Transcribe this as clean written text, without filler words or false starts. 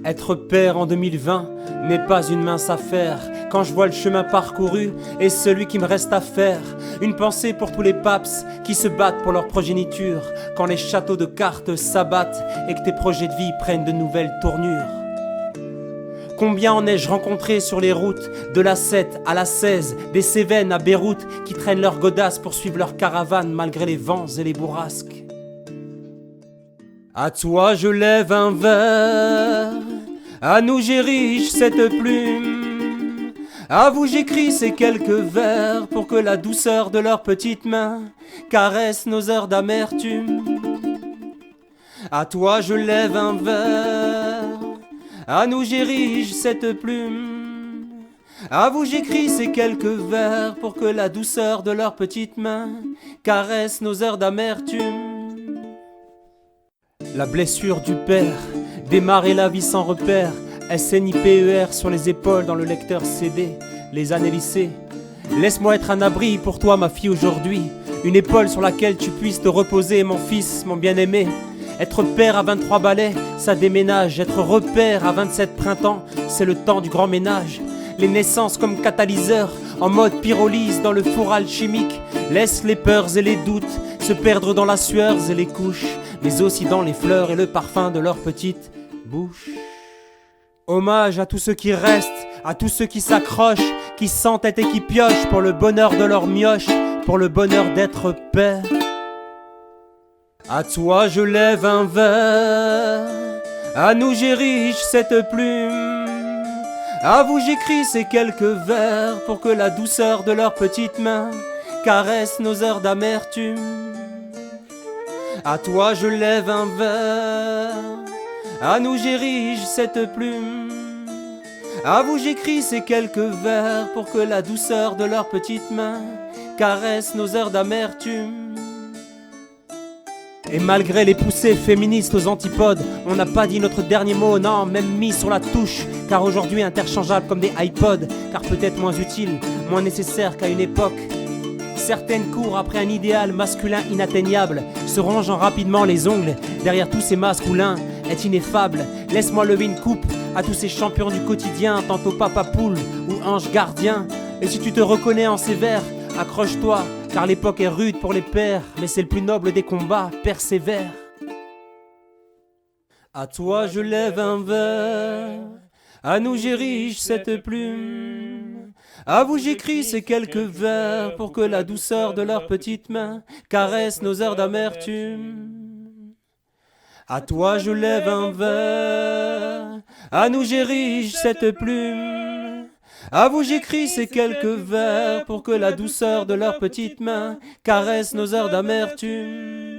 Être père en 2020 n'est pas une mince affaire. Quand je vois le chemin parcouru et celui qui me reste à faire. Une pensée pour tous les paps qui se battent pour leur progéniture. Quand les châteaux de cartes s'abattent et que tes projets de vie prennent de nouvelles tournures. Combien en ai-je rencontré sur les routes, de la 7 à la 16, des Cévennes à Beyrouth, qui traînent leurs godasses pour suivre leur caravane malgré les vents et les bourrasques. À toi je lève un verre, à nous j'érige cette plume, à vous j'écris ces quelques vers pour que la douceur de leurs petites mains caresse nos heures d'amertume. À toi je lève un verre, à nous j'érige cette plume, à vous j'écris ces quelques vers pour que la douceur de leurs petites mains caresse nos heures d'amertume. La blessure du père, démarrer la vie sans repère, SNIPER sur les épaules dans le lecteur CD, les années lycée. Laisse-moi être un abri pour toi ma fille aujourd'hui, une épaule sur laquelle tu puisses te reposer mon fils, mon bien-aimé. Être père à 23 balais, ça déménage. Être repère à 27 printemps, c'est le temps du grand ménage. Les naissances comme catalyseur, en mode pyrolyse dans le four alchimique. Laisse les peurs et les doutes se perdre dans la sueur et les couches, mais aussi dans les fleurs et le parfum de leur petite bouche. Hommage à tous ceux qui restent, à tous ceux qui s'accrochent, qui s'entêtent et qui piochent pour le bonheur de leur mioche, pour le bonheur d'être père. À toi je lève un verre, à nous j'érige cette plume, à vous j'écris ces quelques vers pour que la douceur de leurs petites mains caresse nos heures d'amertume. À toi je lève un verre, à nous j'érige cette plume, à vous j'écris ces quelques vers pour que la douceur de leurs petites mains caresse nos heures d'amertume. Et malgré les poussées féministes aux antipodes, on n'a pas dit notre dernier mot, non, même mis sur la touche. Car aujourd'hui interchangeables comme des iPods, car peut-être moins utiles, moins nécessaires qu'à une époque. Certaines courent après un idéal masculin inatteignable, se rangeant rapidement les ongles derrière tous ces masculins est ineffable. Laisse-moi lever une coupe à tous ces champions du quotidien, tantôt papa poule ou ange gardien. Et si tu te reconnais en ces vers, accroche-toi, car l'époque est rude pour les pères, mais c'est le plus noble des combats, persévère. À toi je lève un verre, à nous j'érige cette plume, à vous j'écris ces quelques vers pour que la douceur de leurs petites mains caresse nos heures d'amertume. À toi je lève un verre, à nous j'érige cette plume, à vous j'écris ces quelques vers pour que la douceur de leurs petites mains caresse nos heures d'amertume.